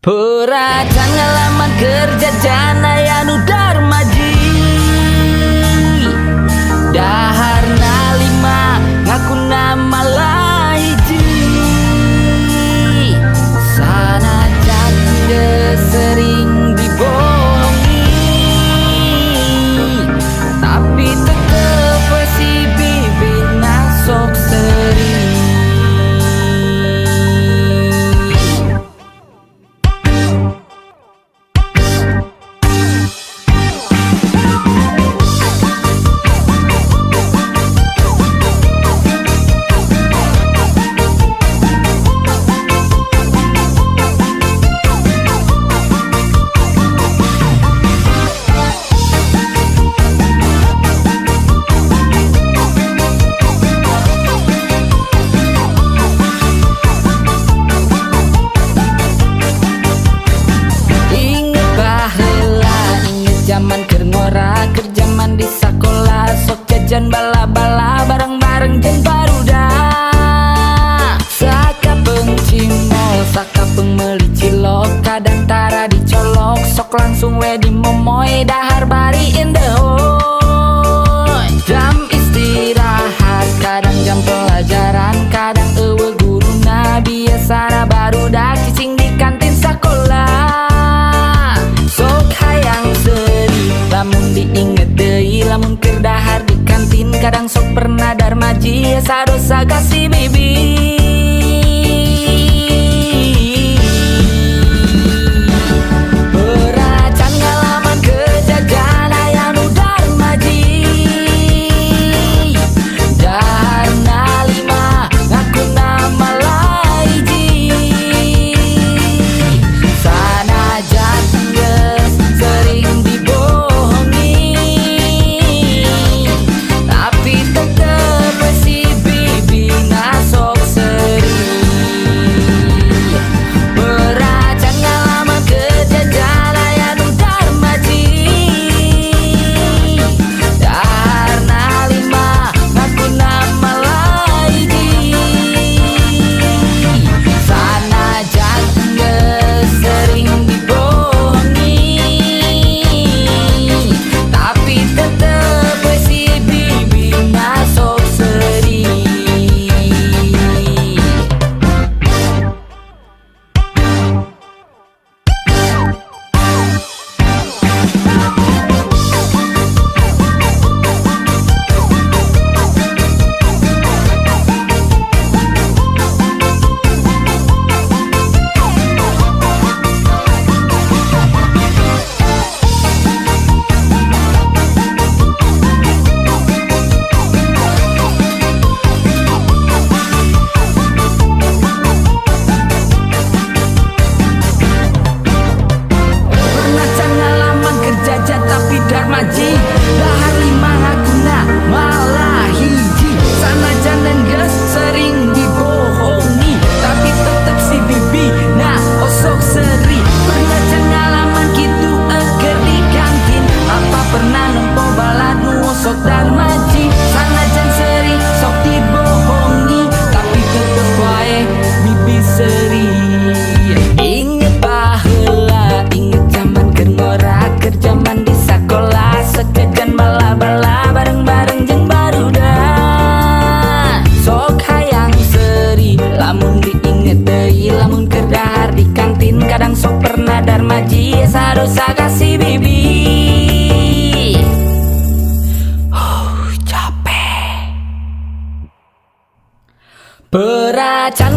Peracan ngalaman kerja jana yanu darmaji dahar nalima ngaku nama lahiji sana janda sering dibohongi tapi tetep si bibi nasok sering. Zaman keur ngora kerjaman di sakola sok jajan bala-bala bareng-bareng jeung barudak sakapeng cimol sakapeng meuli cilok kadang tara dicolok sok langsung we dimomoy dahar bari indehoy jam istirahat kadang jam pelajaran kadang eueuh guruna biasana barudak cicing di kantin sakola sok hayang lamun diinget deui lamun keur dahar di kantin kadang sok pernah darmaji sadosa kasih bibi. Peracan ngalaman kejajan ayanu darmaji dahar nalima ngaku nama lahiji sanajan geus sering dibohongi tapi tetep si bibi nasok sering. Peracan ngalaman kejajan ayanu darmaji dahar nalima ngaku nama lahiji sanajan geus sering dibohongi tapi tetep si bibi nasok sering. Peracan ngalaman kerja tapi darmaji dahar lima ngakuna malah hiji sanajan dan geus sering dibohongi tapi tetep si bibi nah osok seri. Peracan ngalaman kitu eger di kantin apa pernah nempo balad nu osok darmaji sanajan seri sok dibohongi tapi tetep wae bibi seri. Inget baheula inget zaman keur ngora kerjaman di sakola sekejan bala-bala bareng-bareng jeung barudak sok hayang seri lamun diinget deui lamun keur dahar di kantin kadang sok pernah darmaji sadosa kasih bibi. Capek. Peracan